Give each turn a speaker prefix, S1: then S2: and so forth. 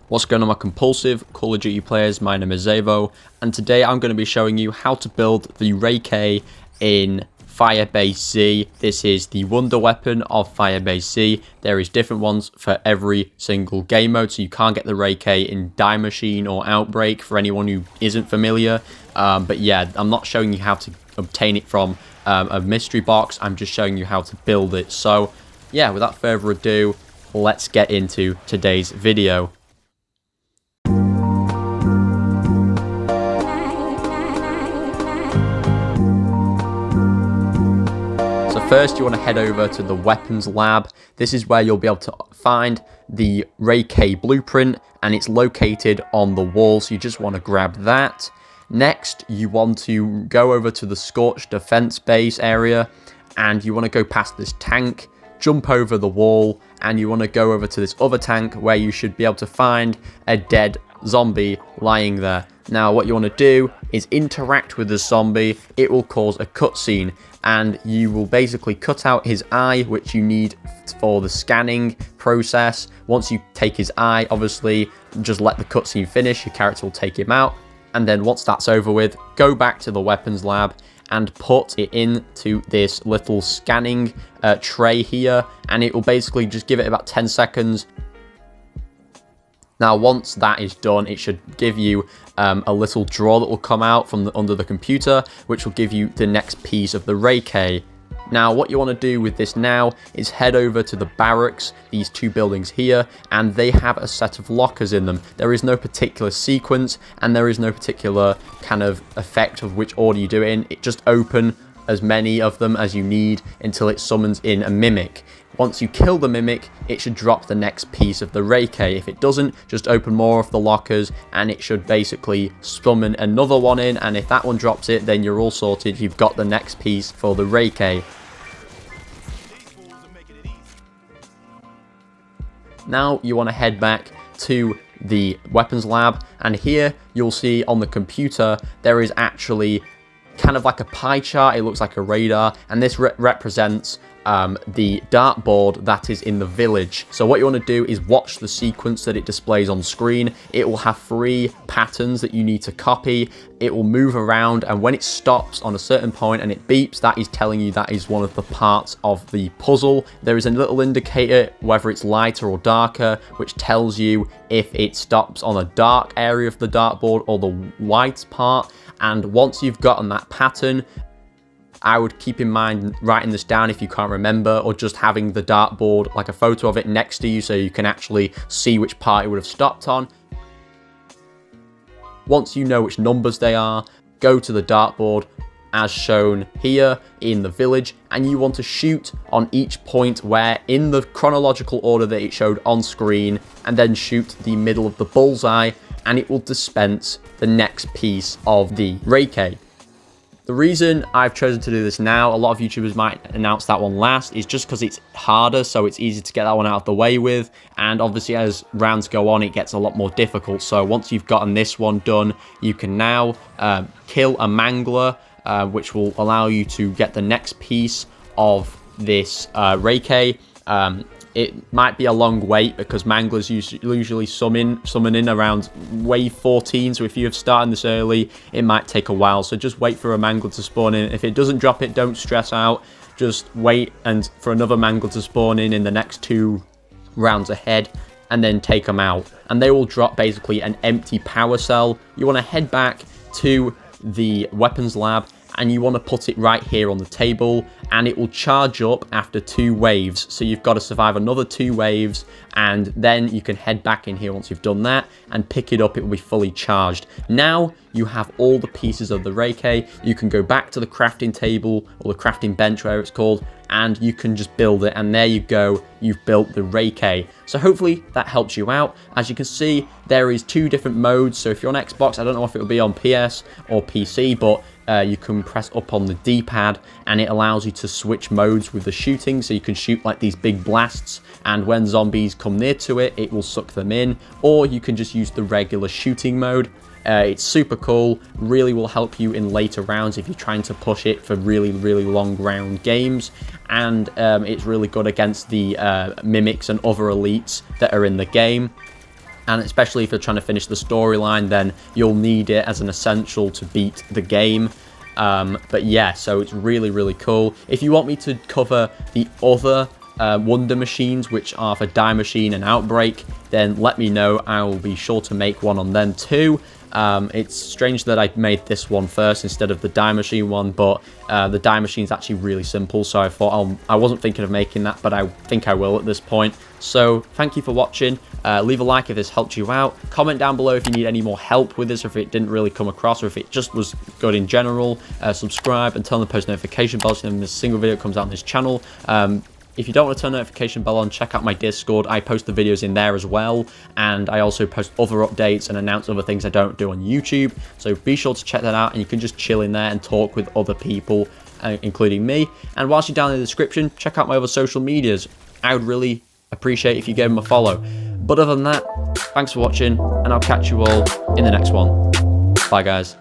S1: What's going on, my compulsive Call of Duty players? My name is Xavvo, and today I'm going to be showing you how to build the 𝙬𝚒𝚗 in Firebase Z. This is the wonder weapon of Firebase Z. There is different ones for every single game mode, so you can't get the 𝙬𝚒𝚗 in Die Machine or Outbreak for anyone who isn't familiar. But yeah, I'm not showing you how to obtain it from a mystery box. I'm just showing you how to build it. So yeah, without further ado, let's get into today's video. First, you want to head over to the weapons lab. This is where you'll be able to find the 𝙬𝚒𝚗 blueprint, and it's located on the wall, so you just want to grab that. Next, you want to go over to the Scorched defense base area, and you want to go past this tank, jump over the wall, and you want to go over to this other tank where you should be able to find a dead zombie lying there. Now, what you want to do is interact with the zombie. It will cause a cutscene, and you will basically cut out his eye, which you need for the scanning process. Once you take his eye, obviously, just let the cutscene finish. Your character will take him out, and then once that's over with, go back to the weapons lab and put it into this little scanning tray here, and it will basically just give it about 10 seconds. Now, once that is done, it should give you a little drawer that will come out from under the computer, which will give you the next piece of the 𝙬𝚗𝚗. Now, what you want to do with this now is head over to the barracks, these two buildings here, and they have a set of lockers in them. There is no particular sequence, and there is no particular kind of effect of which order you do it in. It just open as many of them as you need until it summons in a mimic. Once you kill the mimic, it should drop the next piece of the 𝙬𝚗𝚗. If it doesn't, just open more of the lockers and it should basically summon another one in, and if that one drops it, then you're all sorted. You've got the next piece for the 𝙬𝚗𝚗. Now you want to head back to the weapons lab, and here you'll see on the computer there is actually kind of like a pie chart. It looks like a radar, and this represents the dartboard that is in the village. So what you want to do is watch the sequence that it displays on screen. It will have 3 patterns that you need to copy. It will move around, and when it stops on a certain point and it beeps, that is telling you that is one of the parts of the puzzle. There is a little indicator whether it's lighter or darker, which tells you if it stops on a dark area of the dartboard or the white part. And once you've gotten that pattern, I would keep in mind writing this down if you can't remember, or just having the dartboard, like a photo of it next to you, so you can actually see which part it would have stopped on. Once you know which numbers they are, go to the dartboard as shown here in the village, and you want to shoot on each point where in the chronological order that it showed on screen, and then shoot the middle of the bullseye, and it will dispense the next piece of the 𝙬𝚗𝚗. The reason I've chosen to do this now, a lot of YouTubers might announce that one last, is just because it's harder, so it's easy to get that one out of the way with. And obviously as rounds go on, it gets a lot more difficult. So once you've gotten this one done, you can now kill a mangler, which will allow you to get the next piece of this 𝙬𝚗𝚗𝚗. It might be a long wait because manglers usually summon in around wave 14, so if you have started this early, it might take a while. So just wait for a mangler to spawn in. If it doesn't drop it, don't stress out. Just wait and for another mangler to spawn in the next 2 rounds ahead, and then take them out. And they will drop basically an empty power cell. You want to head back to the weapons lab, and you want to put it right here on the table, and it will charge up after 2 waves. So you've got to survive another 2 waves, and then you can head back in here once you've done that and pick it up. It will be fully charged. Now you have all the pieces of the 𝙬𝚗𝚗𝚗. You can go back to the crafting table, or the crafting bench, where it's called, and you can just build it, and there you go, you've built the 𝙬𝚗𝚗𝚗. So hopefully that helps you out. As you can see, there is 2 different modes. So if you're on Xbox, I don't know if it will be on PS or PC, but you can press up on the D-pad, and it allows you to switch modes with the shooting. So you can shoot like these big blasts, and when zombies come near to it, it will suck them in, or you can just use the regular shooting mode. It's super cool, really will help you in later rounds if you're trying to push it for really long round games, and it's really good against the mimics and other elites that are in the game. and especially if you're trying to finish the storyline, then you'll need it as an essential to beat the game. But yeah, so it's really, really cool. If you want me to cover the other Wonder Machines, which are for Die Machine and Outbreak, then let me know. I will be sure to make one on them too. It's strange that I made this one first instead of the Die Machine one, but the Die Machine is actually really simple, so I thought I wasn't thinking of making that, but I think I will at this point. So thank you for watching. Leave a like if this helped you out. Comment down below if you need any more help with this, or if it didn't really come across, or if it just was good in general. Subscribe and turn the post notification bell so there's a single video that comes out on this channel. If you don't want to turn the notification bell on, check out my Discord. I post the videos in there as well, and I also post other updates and announce other things I don't do on YouTube. So be sure to check that out, and you can just chill in there and talk with other people, including me. And whilst you're down in the description, check out my other social medias. I would really appreciate if you gave them a follow. But other than that, thanks for watching, and I'll catch you all in the next one. Bye, guys.